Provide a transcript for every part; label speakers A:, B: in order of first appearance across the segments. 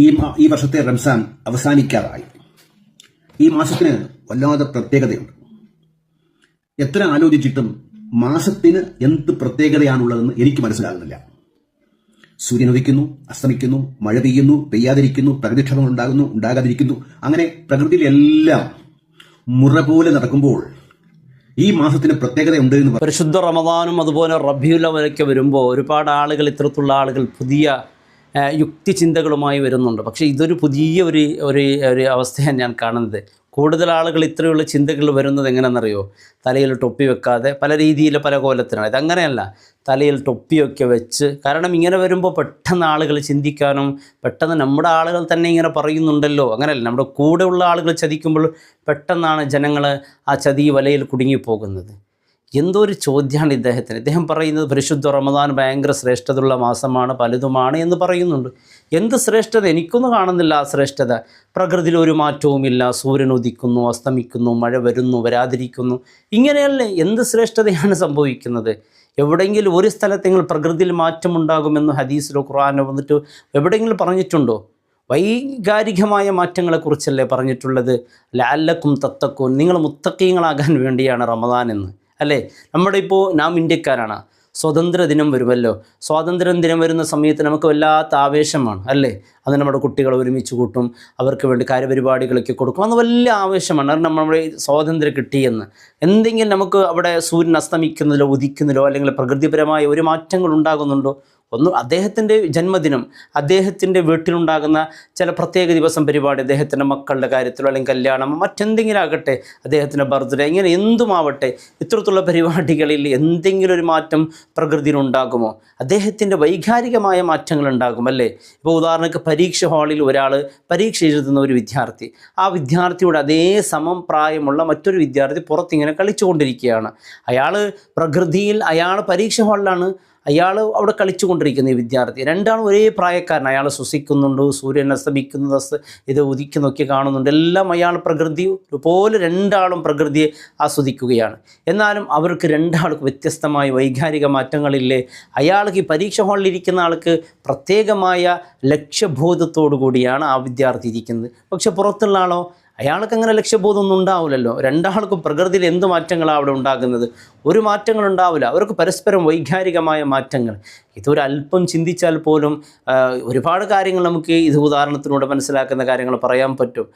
A: ഈ വർഷത്തെ റംസാൻ അവസാനിക്കാറായി. ഈ മാസത്തിന് വല്ലാതെ പ്രത്യേകതയുണ്ട്. എത്ര ആലോചിച്ചിട്ടും മാസത്തിന് എന്ത് പ്രത്യേകതയാണുള്ളതെന്ന് എനിക്ക് മനസ്സിലാകുന്നില്ല. സൂര്യൻ ഉദിക്കുന്നു, അസ്തമിക്കുന്നു, മഴ പെയ്യുന്നു, പെയ്യാതിരിക്കുന്നു, പ്രകൃതിക്ഷോഭങ്ങൾ ഉണ്ടാകുന്നു, ഉണ്ടാകാതിരിക്കുന്നു, അങ്ങനെ പ്രകൃതിയിലെല്ലാം മുറ പോലെ നടക്കുമ്പോൾ ഈ മാസത്തിന് പ്രത്യേകതയുണ്ട് എന്ന് പറയും.
B: പരിശുദ്ധ റമദാനും അതുപോലെ റബീഉൽ അവ്വലൊക്കെ വരുമ്പോൾ ഒരുപാട് ആളുകൾ, ഇത്തരത്തിലുള്ള ആളുകൾ പുതിയ യുക്തിചിന്തകളുമായി വരുന്നുണ്ട്. പക്ഷേ ഇതൊരു പുതിയ ഒരു അവസ്ഥയാണ് ഞാൻ കാണുന്നത്. കൂടുതൽ ആളുകൾ ഇത്രയുള്ള ചിന്തകൾ വരുന്നത് എങ്ങനെയെന്നറിയോ? തലയിൽ ടൊപ്പി വെക്കാതെ പല രീതിയിൽ പല കോലത്തിനാണ്. ഇതങ്ങനെയല്ല, തലയിൽ ടൊപ്പിയൊക്കെ വെച്ച്. കാരണം ഇങ്ങനെ വരുമ്പോൾ പെട്ടെന്ന് ആളുകൾ ചിന്തിക്കാനും, പെട്ടെന്ന് നമ്മുടെ ആളുകൾ തന്നെ ഇങ്ങനെ പറയുന്നുണ്ടല്ലോ, അങ്ങനെയല്ല, നമ്മുടെ കൂടെയുള്ള ആളുകൾ ചതിക്കുമ്പോൾ പെട്ടെന്നാണ് ജനങ്ങൾ ആ ചതി വലയിൽ കുടുങ്ങിപ്പോകുന്നത്. എന്തോ ഒരു ചോദ്യമാണ് ഇദ്ദേഹം പറയുന്നത്. പരിശുദ്ധ റമദാൻ ഭയങ്കര ശ്രേഷ്ഠതയുള്ള മാസമാണ്, പലതുമാണ് എന്ന് പറയുന്നുണ്ട്. എന്ത് ശ്രേഷ്ഠത? എനിക്കൊന്നും കാണുന്നില്ല ആ ശ്രേഷ്ഠത. പ്രകൃതിയിൽ ഒരു മാറ്റവുമില്ല. സൂര്യൻ ഉദിക്കുന്നു, അസ്തമിക്കുന്നു, മഴ വരുന്നു, വരാതിരിക്കുന്നു, ഇങ്ങനെയല്ലേ? എന്ത് ശ്രേഷ്ഠതയാണ് സംഭവിക്കുന്നത്? എവിടെയെങ്കിലും ഒരു സ്ഥലത്തെങ്കിലും പ്രകൃതിയിൽ മാറ്റമുണ്ടാകുമെന്ന് ഹദീസിലോ ഖുർആനോ വന്നിട്ട് എവിടെയെങ്കിലും പറഞ്ഞിട്ടുണ്ടോ? വൈകാരികമായ മാറ്റങ്ങളെക്കുറിച്ചല്ലേ പറഞ്ഞിട്ടുള്ളത്. ലഅല്ലക്കും തത്തക്കൂൻ, നിങ്ങൾ മുത്തഖീങ്ങളാകാൻ വേണ്ടിയാണ് റമദാൻ എന്ന്, അല്ലേ? നാം ഇന്ത്യക്കാരാണ്. സ്വാതന്ത്ര്യ ദിനം വരുമല്ലോ. സ്വാതന്ത്ര്യ ദിനം വരുന്ന സമയത്ത് നമുക്ക് വല്ലാത്ത ആവേശമാണ്, അല്ലേ? അത് നമ്മുടെ കുട്ടികൾ ഒരുമിച്ച് കൂട്ടും, അവർക്ക് വേണ്ടി കാര്യപരിപാടികളൊക്കെ കൊടുക്കും. അന്ന് വലിയ ആവേശമാണ്. കാരണം നമ്മുടെ സ്വാതന്ത്ര്യം കിട്ടിയെന്ന്. എന്തെങ്കിലും നമുക്ക് അവിടെ സൂര്യൻ അസ്തമിക്കുന്നതിലോ ഉദിക്കുന്നതിലോ അല്ലെങ്കിൽ പ്രകൃതിപരമായ ഒരു മാറ്റങ്ങൾ ഉണ്ടാകുന്നുണ്ടോ? അദ്ദേഹത്തിൻ്റെ ജന്മദിനം, അദ്ദേഹത്തിൻ്റെ വീട്ടിലുണ്ടാകുന്ന ചില പ്രത്യേക ദിവസം പരിപാടി, അദ്ദേഹത്തിൻ്റെ മക്കളുടെ കാര്യത്തിലോ അല്ലെങ്കിൽ കല്യാണം, മറ്റെന്തെങ്കിലും ആകട്ടെ, അദ്ദേഹത്തിൻ്റെ ബർത്ത്ഡേ, ഇങ്ങനെ എന്തുമാവട്ടെ, ഇത്തരത്തിലുള്ള പരിപാടികളിൽ എന്തെങ്കിലും ഒരു മാറ്റം പ്രകൃതിയിലുണ്ടാകുമോ? അദ്ദേഹത്തിൻ്റെ വൈകാരികമായ മാറ്റങ്ങൾ ഉണ്ടാകും, അല്ലേ? ഇപ്പോൾ ഉദാഹരണത്തിന് പരീക്ഷ ഹാളിൽ ഒരാൾ പരീക്ഷ എഴുതുന്ന ഒരു വിദ്യാർത്ഥി, ആ വിദ്യാർത്ഥിയുടെ അതേ സമം പ്രായമുള്ള മറ്റൊരു വിദ്യാർത്ഥി പുറത്തിങ്ങനെ കളിച്ചുകൊണ്ടിരിക്കുകയാണ്. അയാൾ പരീക്ഷ ഹാളിലാണ്, അയാൾ അവിടെ കളിച്ചുകൊണ്ടിരിക്കുന്ന ഈ വിദ്യാർത്ഥി. രണ്ടാളും ഒരേ പ്രായക്കാരൻ. അയാൾ ശ്വസിക്കുന്നുണ്ട്, സൂര്യൻ അസ്തമിക്കുന്നത്, ഇത് ഉദിക്കുന്നൊക്കെ കാണുന്നുണ്ട്. എല്ലാം അയാൾ പ്രകൃതി പോലെ, രണ്ടാളും പ്രകൃതിയെ ആസ്വദിക്കുകയാണ്. എന്നാലും അവർക്ക് രണ്ടാൾക്കും വ്യത്യസ്തമായ വൈകാരിക മാറ്റങ്ങളില്ലേ? അയാൾക്ക് ഈ പരീക്ഷ ഹാളിലിരിക്കുന്ന ആൾക്ക് പ്രത്യേകമായ ലക്ഷ്യബോധത്തോടു കൂടിയാണ് ആ വിദ്യാർത്ഥി ഇരിക്കുന്നത്. പക്ഷെ പുറത്തുള്ള ആളോ, അയാൾക്ക് അങ്ങനെ ലക്ഷ്യബോധമൊന്നും ഉണ്ടാവില്ലല്ലോ. രണ്ടാൾക്കും പ്രകൃതിയിൽ എന്ത് മാറ്റങ്ങളാണ് അവിടെ ഉണ്ടാകുന്നത്? ഒരു മാറ്റങ്ങൾ ഉണ്ടാവില്ല. അവർക്ക് പരസ്പരം വൈകാരികമായ മാറ്റങ്ങൾ. ഇതൊരു അല്പം ചിന്തിച്ചാൽ പോലും ഒരുപാട് കാര്യങ്ങൾ നമുക്ക് ഇത് ഉദാഹരണത്തിലൂടെ മനസ്സിലാക്കുന്ന കാര്യങ്ങൾ പറയാൻ പറ്റും.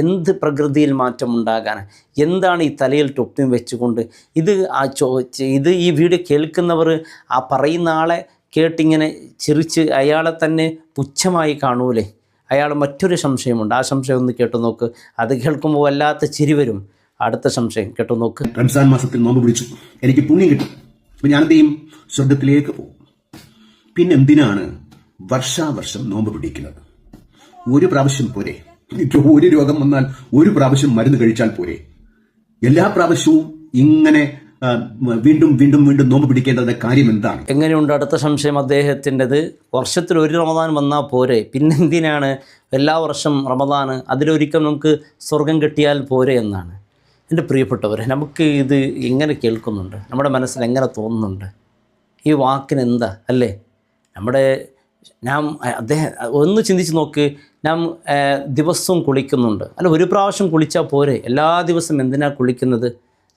B: എന്ത് പ്രകൃതിയിൽ മാറ്റം ഉണ്ടാകാൻ? എന്താണ് ഈ തലയിൽ ടൊപ്പിയും വെച്ചുകൊണ്ട്? ഇത് ഈ വീഡിയോ കേൾക്കുന്നവർ ആ പറയുന്ന ആളെ കേട്ടിങ്ങനെ ചിരിച്ച് അയാളെ തന്നെ പുച്ഛമായി കാണൂലേ? അയാൾ മറ്റൊരു സംശയമുണ്ട്. ആ സംശയം ഒന്ന് കേട്ടു നോക്ക്. അത് കേൾക്കുമ്പോൾ വല്ലാത്ത ചിരി വരും. അടുത്ത സംശയം കേട്ടു നോക്ക്.
A: റംസാൻ മാസത്തിൽ നോമ്പ് പിടിച്ചു, എനിക്ക് പുണ്യം കിട്ടും, അപ്പം ഞാനെന്ത് ചെയ്യും? സ്വർഗത്തിലേക്ക് പോകും. പിന്നെന്തിനാണ് വർഷാവർഷം നോമ്പ് പിടിക്കുന്നത്? ഒരു പ്രാവശ്യം പോരെ? ഒരു രോഗം വന്നാൽ ഒരു പ്രാവശ്യം മരുന്ന് കഴിച്ചാൽ പോരെ? എല്ലാ പ്രാവശ്യവും ഇങ്ങനെ വീണ്ടും വീണ്ടും വീണ്ടും നോമ്പ് പിടിക്കേണ്ടതിന്റെ കാര്യം എന്താണ്?
B: എങ്ങനെയുണ്ട് അടുത്ത സംശയം അദ്ദേഹത്തിൻ്റെത്? വർഷത്തിൽ ഒരു റമദാൻ വന്നാൽ പോരെ? പിന്നെന്തിനാണ് എല്ലാ വർഷം റമദാൻ? അതിലൊരിക്കൽ നമുക്ക് സ്വർഗം കിട്ടിയാൽ പോരെ എന്നാണ്. എൻ്റെ പ്രിയപ്പെട്ടവരെ, നമുക്ക് ഇത് എങ്ങനെ കേൾക്കുന്നുണ്ട്? നമ്മുടെ മനസ്സിൽ എങ്ങനെ തോന്നുന്നുണ്ട്? ഈ വാക്കിന് എന്താ, അല്ലേ? അദ്ദേഹം ഒന്ന് ചിന്തിച്ച് നോക്ക്. നാം ദിവസവും കുളിക്കുന്നുണ്ട്, അല്ല? ഒരു പ്രാവശ്യം കുളിച്ചാൽ പോരെ? എല്ലാ ദിവസവും എന്തിനാണ് കുളിക്കുന്നത്?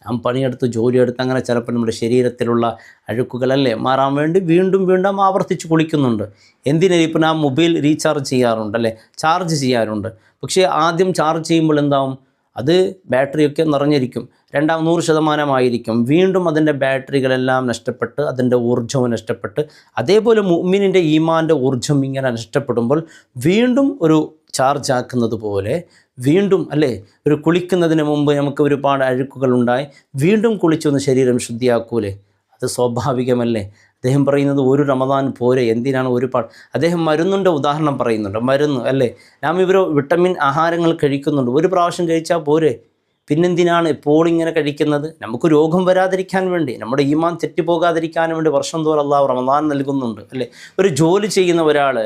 B: നാം പണിയെടുത്ത് ജോലിയെടുത്ത് അങ്ങനെ ചിലപ്പോൾ നമ്മുടെ ശരീരത്തിലുള്ള അഴുക്കുകളല്ലേ മാറാൻ വേണ്ടി വീണ്ടും വീണ്ടും ആവർത്തിച്ച് കുളിക്കുന്നുണ്ട്. എന്തിനാണ്? ഇപ്പോൾ നാം മൊബൈൽ റീചാർജ് ചെയ്യാറുണ്ട്, അല്ലേ? ചാർജ് ചെയ്യാറുണ്ട്. പക്ഷേ ആദ്യം ചാർജ് ചെയ്യുമ്പോൾ എന്താവും? അത് ബാറ്ററിയൊക്കെ നിറഞ്ഞിരിക്കും, 100% വീണ്ടും അതിൻ്റെ ബാറ്ററികളെല്ലാം നഷ്ടപ്പെട്ട് അതിൻ്റെ ഊർജ്ജവും നഷ്ടപ്പെട്ട്, അതേപോലെ മുഅ്മിനിൻ്റെ ഈമാൻ്റെ ഊർജ്ജം ഇങ്ങനെ നഷ്ടപ്പെടുമ്പോൾ വീണ്ടും ഒരു ചാർജ് ആക്കുന്നത് പോലെ വീണ്ടും, അല്ലേ? ഒരു കുളിക്കുന്നതിന് മുമ്പ് നമുക്ക് ഒരുപാട് അഴുക്കുകളുണ്ടായി, വീണ്ടും കുളിച്ചൊന്ന് ശരീരം ശുദ്ധിയാക്കൂലേ? അത് സ്വാഭാവികമല്ലേ? അദ്ദേഹം പറയുന്നത് ഒരു റമദാൻ പോരെ? എന്തിനാണ് ഒരുപാട്? അദ്ദേഹം മരുന്നിൻ്റെ ഉദാഹരണം പറയുന്നുണ്ട്. മരുന്ന്, അല്ലേ? നാം വിറ്റമിൻ ആഹാരങ്ങൾ കഴിക്കുന്നുണ്ട്, ഒരു പ്രാവശ്യം കഴിച്ചാൽ പോരെ? പിന്നെന്തിനാണ് എപ്പോൾ ഇങ്ങനെ കഴിക്കുന്നത്? നമുക്ക് രോഗം വരാതിരിക്കാൻ വേണ്ടി, നമ്മുടെ ഈമാൻ തെറ്റിപ്പോകാതിരിക്കാൻ വേണ്ടി വർഷം തോറും അല്ലാഹു റമദാൻ നൽകുന്നുണ്ട്, അല്ലേ? ഒരു ജോലി ചെയ്യുന്ന ഒരാൾ,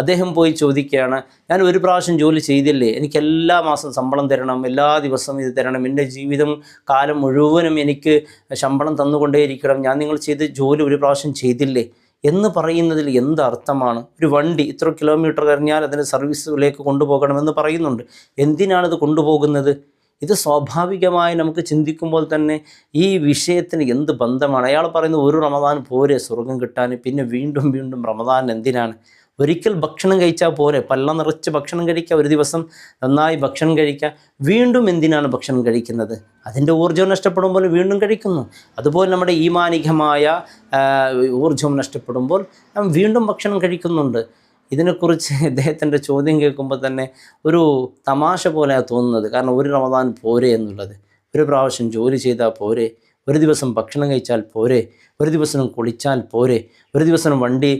B: അദ്ദേഹം പോയി ചോദിക്കുകയാണ്, ഞാൻ ഒരു പ്രാവശ്യം ജോലി ചെയ്തില്ലേ, എനിക്ക് എല്ലാ മാസം ശമ്പളം തരണം, എല്ലാ ദിവസവും ഇത് തരണം, എൻ്റെ ജീവിതം കാലം മുഴുവനും എനിക്ക് ശമ്പളം തന്നുകൊണ്ടേയിരിക്കണം, ഞാൻ നിങ്ങൾ ചെയ്ത് ജോലി ഒരു പ്രാവശ്യം ചെയ്തില്ലേ എന്ന് പറയുന്നതിൽ എന്ത് അർത്ഥമാണ്? ഒരു വണ്ടി ഇത്ര കിലോമീറ്റർ കഴിഞ്ഞാൽ അതിന് സർവീസിലേക്ക് കൊണ്ടുപോകണമെന്ന് പറയുന്നുണ്ട്. എന്തിനാണിത് കൊണ്ടുപോകുന്നത്? ഇത് സ്വാഭാവികമായി നമുക്ക് ചിന്തിക്കുമ്പോൾ തന്നെ ഈ വിഷയത്തിന് എന്ത് ബന്ധമാണ്? അയാൾ പറയുന്നത് ഒരു റമദാൻ പോരെ സ്വർഗം കിട്ടാൻ, പിന്നെ വീണ്ടും വീണ്ടും റമദാൻ എന്തിനാണ്? ഒരിക്കൽ ഭക്ഷണം കഴിച്ചാൽ പോരെ, പള്ള നിറച്ച് ഭക്ഷണം കഴിക്കുക, ഒരു ദിവസം നന്നായി ഭക്ഷണം കഴിക്കുക. വീണ്ടും എന്തിനാണ് ഭക്ഷണം കഴിക്കുന്നത്? അതിൻ്റെ ഊർജ്ജം നഷ്ടപ്പെടുമ്പോൾ വീണ്ടും കഴിക്കുന്നു. അതുപോലെ നമ്മുടെ ഈമാനികമായ ഊർജ്ജം നഷ്ടപ്പെടുമ്പോൾ നാം വീണ്ടും ഭക്ഷണം കഴിക്കുന്നുണ്ട്. ഇതിനെക്കുറിച്ച് ഇദ്ദേഹത്തിൻ്റെ ചോദ്യം കേൾക്കുമ്പോൾ തന്നെ ഒരു തമാശ പോലെയാണ് തോന്നുന്നത്. കാരണം ഒരു റമദാൻ പോരെ എന്നുള്ളത്, ഒരു പ്രാവശ്യം ജോലി ചെയ്താൽ പോരെ, ഒരു ദിവസം ഭക്ഷണം കഴിച്ചാൽ പോരെ, ഒരു ദിവസം കുളിച്ചാൽ പോരെ, ഒരു ദിവസം വണ്ടി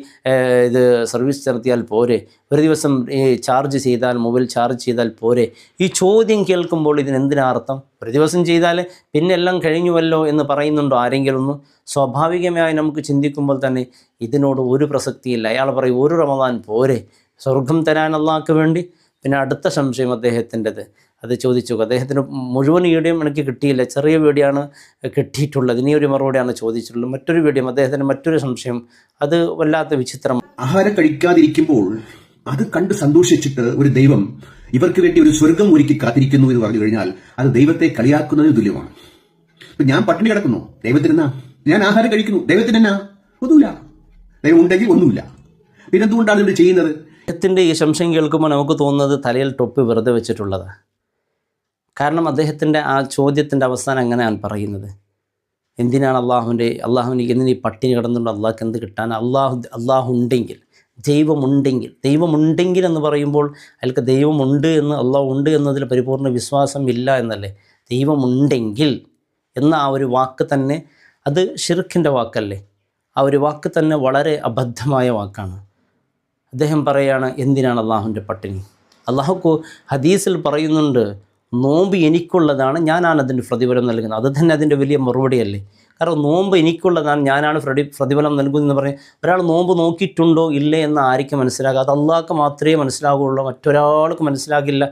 B: ഇത് സർവീസ് നടത്തിയാൽ പോരെ, ഒരു ദിവസം ഈ ചാർജ് ചെയ്താൽ മൊബൈൽ ചാർജ് ചെയ്താൽ പോരെ? ഈ ചോദ്യം കേൾക്കുമ്പോൾ ഇതിനെന്തിനർത്ഥം? ഒരു ദിവസം ചെയ്താൽ പിന്നെ എല്ലാം കഴിഞ്ഞുവല്ലോ എന്ന് പറയുന്നുണ്ടോ ആരെങ്കിലും ഒന്ന്? സ്വാഭാവികമായി നമുക്ക് ചിന്തിക്കുമ്പോൾ തന്നെ ഇതിനോട് ഒരു പ്രസക്തിയില്ല. അയാൾ പറയും ഒരു റമദാൻ പോരെ സ്വർഗം തരാൻ അള്ളാഹ്ക്ക് വേണ്ടി. പിന്നെ അടുത്ത സംശയം അദ്ദേഹത്തിൻ്റെത്, അത് ചോദിച്ചു. അദ്ദേഹത്തിന് മുഴുവൻ വീഡിയോയും എനിക്ക് കിട്ടിയില്ല, ചെറിയ വീഡിയോയാണ് കിട്ടിയിട്ടുള്ളത്. ഇനി ഒരു മറുപടിയാണ് ചോദിച്ചിട്ടുള്ളത്. മറ്റൊരു വീഡിയോ അദ്ദേഹത്തിൻ്റെ മറ്റൊരു സംശയം, അത് വല്ലാത്ത വിചിത്രം.
A: ആഹാരം കഴിക്കാതിരിക്കുമ്പോൾ അത് കണ്ട് സന്തോഷിച്ചിട്ട് ഒരു ദൈവം ഇവർക്ക് വേണ്ടി ഒരു സ്വർഗം ഒരുക്കി കാത്തിരിക്കുന്നു എന്ന് പറഞ്ഞു കഴിഞ്ഞാൽ അത് ദൈവത്തെ കളിയാക്കുന്നതിന് തുല്യമാണ്. ഇപ്പൊ ഞാൻ പട്ടിണി കിടക്കുന്നു, ദൈവത്തിനെന്നാ? ഞാൻ ആഹാരം കഴിക്കുന്നു, ദൈവത്തിനെന്നാ? ഒന്നുമില്ല. ദൈവം ഉണ്ടെങ്കിൽ ഒന്നുമില്ല. പിന്നെന്തുകൊണ്ടാണ് ഇത് ചെയ്യുന്നത്?
B: അദ്ദേഹത്തിൻ്റെ ഈ സംശയം കേൾക്കുമ്പോൾ നമുക്ക് തോന്നുന്നത് തലയിൽ ടൊപ്പി വെറുതെ വെച്ചിട്ടുള്ളതാണ്. കാരണം അദ്ദേഹത്തിൻ്റെ ആ ചോദ്യത്തിൻ്റെ അവസാനം അങ്ങനെയാണ് പറയുന്നത്. എന്തിനാണ് അള്ളാഹുവിന് എന്തിനീ പട്ടിണി കിടന്നുകൊണ്ട് അള്ളാഹ്ക്ക് എന്ത് കിട്ടാൻ? അള്ളാഹു ഉണ്ടെങ്കിൽ, ദൈവമുണ്ടെങ്കിൽ എന്ന് പറയുമ്പോൾ അയാൾക്ക് ദൈവമുണ്ട് എന്ന്, അള്ളാഹു ഉണ്ട് എന്നതിൽ പരിപൂർണ്ണ വിശ്വാസം ഇല്ല എന്നല്ലേ? ദൈവമുണ്ടെങ്കിൽ എന്ന ആ ഒരു വാക്ക് തന്നെ അത് ഷിർക്കിൻ്റെ വാക്കല്ലേ? ആ ഒരു വാക്ക് തന്നെ വളരെ അബദ്ധമായ വാക്കാണ്. അദ്ദേഹം പറയുകയാണ് എന്തിനാണ് അള്ളാഹുവിൻ്റെ പട്ടിണി? അള്ളാഹു ഹദീസിൽ പറയുന്നുണ്ട്, നോമ്പ് എനിക്കുള്ളതാണ്, ഞാനാണ് അതിൻ്റെ പ്രതിഫലം നൽകുന്നത്. അത് തന്നെ അതിൻ്റെ വലിയ മറുപടിയല്ലേ? കാരണം നോമ്പ് എനിക്കുള്ളതാണ്, ഞാനാണ് പ്രതിഫലം നൽകുന്നതെന്ന് പറഞ്ഞാൽ ഒരാൾ നോമ്പ് നോക്കിയിട്ടുണ്ടോ ഇല്ലേ എന്ന് ആർക്കും മനസ്സിലാകുക? അത് അള്ളാഹ്ക്ക് മാത്രമേ മനസ്സിലാകുകയുള്ളൂ, മറ്റൊരാൾക്ക് മനസ്സിലാകില്ല.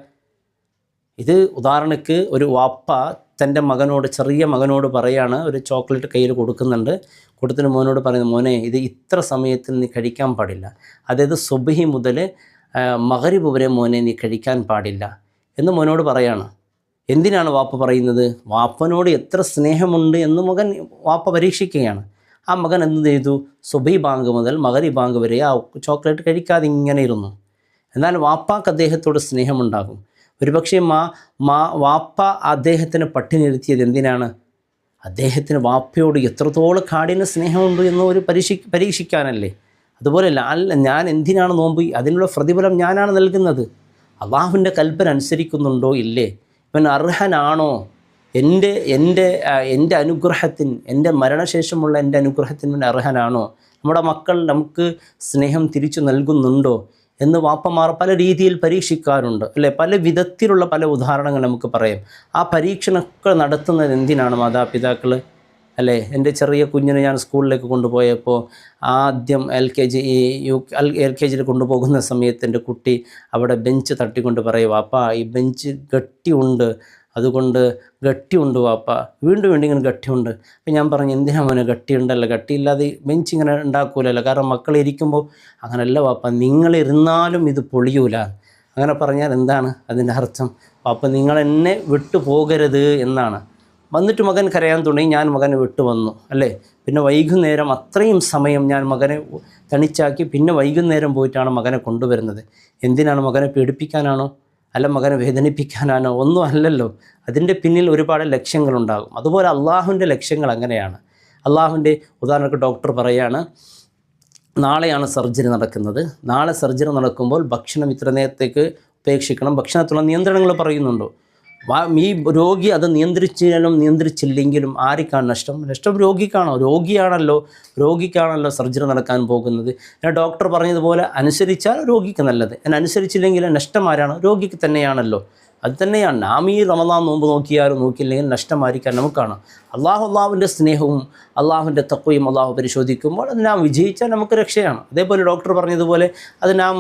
B: ഇത് ഉദാഹരണക്ക് ഒരു വാപ്പ തൻ്റെ മകനോട്, ചെറിയ മകനോട് പറയാണ്, ഒരു ചോക്ലേറ്റ് കയ്യിൽ കൊടുക്കുന്നുണ്ട്. കൊടുത്തിട്ട് മോനോട് പറയുന്നത്, മോനെ ഇത് ഇത്ര സമയത്തിൽ നീ കഴിക്കാൻ പാടില്ല, അതായത് സുബ്ഹി മുതൽ മഗ്രിബ് വരെ മോനെ നീ കഴിക്കാൻ പാടില്ല എന്ന് മോനോട് പറയാണ്. എന്തിനാണ് വാപ്പ പറയുന്നത്? വാപ്പനോട് എത്ര സ്നേഹമുണ്ട് എന്ന് വാപ്പ പരീക്ഷിക്കുകയാണ്. ആ മകൻ എന്ത് ചെയ്തു? സുബ്ഹി ബാങ്ക് മുതൽ മഗ്രിബ് ബാങ്ക് വരെ ആ ചോക്ലേറ്റ് കഴിക്കാതെ ഇങ്ങനെ ഇരുന്നു. എന്നാൽ വാപ്പാക്ക് അദ്ദേഹത്തോട് സ്നേഹമുണ്ടാകും. ഒരുപക്ഷെ വാപ്പ അദ്ദേഹത്തിന് പട്ടിണി നിർത്തിയത് എന്തിനാണ്? അദ്ദേഹത്തിന് വാപ്പയോട് എത്രത്തോളം കാഠിന്യ സ്നേഹമുണ്ട് എന്ന് ഒരു പരീക്ഷിക്കാനല്ലേ? അതുപോലെ ഞാൻ എന്തിനാണ് നോമ്പ്? അതിനുള്ള പ്രതിഫലം ഞാനാണ് നൽകുന്നത്. അള്ളാഹുവിൻ്റെ കൽപ്പന അനുസരിക്കുന്നുണ്ടോ ഇല്ലേ? ഇവൻ അർഹനാണോ? എൻ്റെ അനുഗ്രഹത്തിന്, എൻ്റെ മരണശേഷമുള്ള എൻ്റെ അനുഗ്രഹത്തിന് അർഹനാണോ? നമ്മുടെ മക്കൾ നമുക്ക് സ്നേഹം തിരിച്ചു നൽകുന്നുണ്ടോ എന്ന് വാപ്പമാർ പല രീതിയിൽ പരീക്ഷിക്കാറുണ്ട് അല്ലേ? പല വിധത്തിലുള്ള പല ഉദാഹരണങ്ങൾ നമുക്ക് പറയാം. ആ പരീക്ഷണമൊക്കെ നടത്തുന്നത് എന്തിനാണ്? മാതാപിതാക്കൾ അല്ലേ? എൻ്റെ ചെറിയ കുഞ്ഞിനെ ഞാൻ സ്കൂളിലേക്ക് കൊണ്ടുപോയപ്പോൾ ആദ്യം എൽ കെ ജിയിൽ കൊണ്ടുപോകുന്ന സമയത്ത് എൻ്റെ കുട്ടി അവിടെ ബെഞ്ച് തട്ടിക്കൊണ്ട് പറയും, വാപ്പ ഈ ബെഞ്ച് ഗട്ടിയുണ്ട്, അതുകൊണ്ട് ഗട്ടിയുണ്ട് വാപ്പ, വീണ്ടും ഇങ്ങനെ ഗട്ടിയുണ്ട്. അപ്പം ഞാൻ പറഞ്ഞു, എന്തിനാ മോനെ ഗട്ടിയുണ്ടല്ലോ, ഗട്ടിയില്ലാതെ ബെഞ്ച് ഇങ്ങനെ ഉണ്ടാക്കൂലല്ലോ, കാരണം മക്കളിരിക്കുമ്പോൾ. അങ്ങനെയല്ല വാപ്പ, നിങ്ങളിരുന്നാലും ഇത് പൊളിയൂല. അങ്ങനെ പറഞ്ഞാൽ എന്താണ് അതിൻ്റെ അർത്ഥം? വാപ്പ നിങ്ങൾ എന്നെ വിട്ടു പോകരുത് എന്നാണ്. വന്നിട്ട് മകൻ കരയാൻ തുടങ്ങി, ഞാൻ മകനെ വിട്ടു വന്നു അല്ലേ? പിന്നെ വൈകുന്നേരം അത്രയും സമയം ഞാൻ മകനെ തണിച്ചാക്കി, പിന്നെ വൈകുന്നേരം പോയിട്ടാണ് മകനെ കൊണ്ടുവരുന്നത്. എന്തിനാണ്? മകനെ പേടിപ്പിക്കാനാണോ? അല്ല മകനെ വേദനിപ്പിക്കാനാണോ? ഒന്നും അല്ലല്ലോ. അതിൻ്റെ പിന്നിൽ ഒരുപാട് ലക്ഷ്യങ്ങളുണ്ടാകും. അതുപോലെ അള്ളാഹുവിൻ്റെ ലക്ഷ്യങ്ങൾ അങ്ങനെയാണ്. അള്ളാഹുവിൻ്റെ ഉദാഹരണത്തിന് ഡോക്ടർ പറയാണ്, നാളെയാണ് സർജറി നടക്കുന്നത്. നാളെ സർജറി നടക്കുമ്പോൾ ഭക്ഷണം ഇത്ര നേരത്തേക്ക് ഉപേക്ഷിക്കണം. ഭക്ഷണത്തിലുള്ള നിയന്ത്രണങ്ങൾ പറയുന്നുണ്ടോ? ഈ രോഗി അത് നിയന്ത്രിച്ചാലും നിയന്ത്രിച്ചില്ലെങ്കിലും ആർക്കാണ് നഷ്ടം? നഷ്ടം രോഗിക്കാണോ? രോഗിക്കാണല്ലോ സർജറി നടക്കാൻ പോകുന്നത്. ഡോക്ടർ പറഞ്ഞതുപോലെ അനുസരിച്ചാൽ രോഗിക്ക് നല്ലത്, അനുസരിച്ചില്ലെങ്കിൽ നഷ്ടം ആരാണ്? രോഗിക്ക് തന്നെയാണല്ലോ. അത് തന്നെയാണ് നാം ഈ റമദാൻ നോമ്പ് നോക്കിയാലും നോക്കിയില്ലെങ്കിൽ നഷ്ടമായിരിക്കാൻ നമുക്കാണ്. അള്ളാഹുവിൻ്റെ സ്നേഹവും അള്ളാഹുവിൻ്റെ തഖ്വയും അള്ളാഹു പരിശോധിക്കുമ്പോൾ അത് നാം വിജയിച്ചാൽ നമുക്ക് രക്ഷയാണ്. അതേപോലെ ഡോക്ടർ പറഞ്ഞതുപോലെ അത് നാം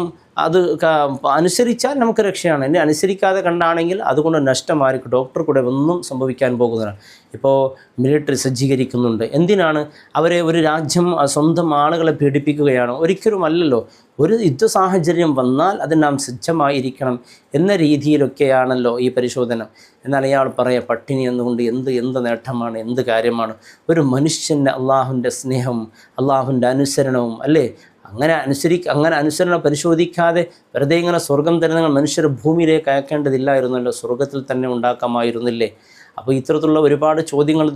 B: അനുസരിച്ചാൽ നമുക്ക് രക്ഷയാണ്. എന്നെ അനുസരിക്കാതെ കണ്ടാണെങ്കിൽ അതുകൊണ്ട് നഷ്ടമായിരിക്കും, ഡോക്ടർ കൂടെ ഒന്നും സംഭവിക്കാൻ പോകുന്നതാണ്. ഇപ്പോൾ മിലിറ്ററി സജ്ജീകരിക്കുന്നുണ്ട്. എന്തിനാണ്? അവരെ ഒരു രാജ്യം സ്വന്തം ആളുകളെ പീഡിപ്പിക്കുകയാണ്? ഒരിക്കലുമല്ലല്ലോ. ഒരു യുദ്ധ സാഹചര്യം വന്നാൽ അത് നാം സജ്ജമായിരിക്കണം എന്ന രീതിയിലൊക്കെയാണല്ലോ ഈ പരിശോധന. എന്നാൽ അയാൾ പറയാം, പട്ടിണി എന്നുകൊണ്ട് എന്ത് നേട്ടമാണ്, എന്ത് കാര്യമാണ്? ഒരു മനുഷ്യൻ്റെ അള്ളാഹുവിൻ്റെ സ്നേഹം, അള്ളാഹുവിൻ്റെ അനുസരണവും അല്ലേ, അങ്ങനെ അനുസരണം പരിശോധിക്കാതെ വെറുതെ ഇങ്ങനെ സ്വർഗം തരുന്ന മനുഷ്യർ ഭൂമിയിലേക്ക് അയക്കേണ്ടതില്ലായിരുന്നല്ലോ, സ്വർഗത്തിൽ തന്നെ ഉണ്ടാക്കാമായിരുന്നില്ലേ? അപ്പോൾ ഇത്തരത്തിലുള്ള ഒരുപാട് ചോദ്യങ്ങൾ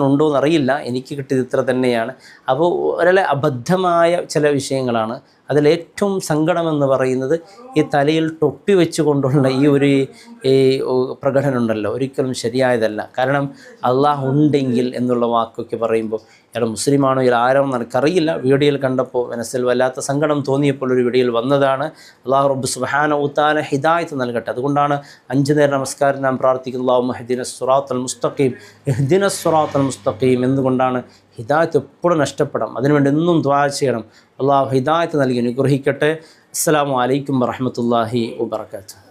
B: ഉണ്ടോ എന്നറിയില്ല, എനിക്ക് കിട്ടിയത് ഇത്ര തന്നെയാണ്. അപ്പോൾ വളരെ അബദ്ധമായ ചില വിഷയങ്ങളാണ്. അതിലേറ്റവും സങ്കടമെന്ന് പറയുന്നത് ഈ തലയിൽ തൊപ്പി വെച്ചുകൊണ്ടുള്ള ഈ പ്രകടനം ഉണ്ടല്ലോ, ഒരിക്കലും ശരിയായതല്ല. കാരണം അള്ളാഹ് ഉണ്ടെങ്കിൽ എന്നുള്ള വാക്കൊക്കെ പറയുമ്പോൾ ഇയാൾ മുസ്ലിമാണോ ഇയാൾ ആരാണെന്ന് എനിക്കറിയില്ല. വീഡിയോയിൽ കണ്ടപ്പോൾ മനസ്സിൽ വല്ലാത്ത സങ്കടം തോന്നിയപ്പോൾ ഒരു വീഡിയോയിൽ വന്നതാണ്. അള്ളാഹു റബ്ബ് സുബ്ഹാനഹു വതആല ഹിദായത്ത് നൽകട്ടെ. അതുകൊണ്ടാണ് 5 നേരം നമസ്കാരം നാം പ്രാർത്ഥിക്കുന്നത്, അല്ലാഹുമ്മ ഇഹ്ദിനസ് സിറാത്തൽ മുസ്തഖീം, ഇഹ്ദിനസ് സിറാത്തൽ മുസ്തഖീം. എന്തുകൊണ്ടാണ്? ഹിദായത്ത് എപ്പോഴും നഷ്ടപ്പെടാം, അതിനുവേണ്ടി എന്നും ദുആ ചെയ്യണം. അള്ളാഹു ഹിദായത്ത് നൽകി അനുഗ്രഹിക്കട്ടെ. അസ്സലാമു അലൈക്കും വറഹ്മത്തുള്ളാഹി വബറകാതുഹു.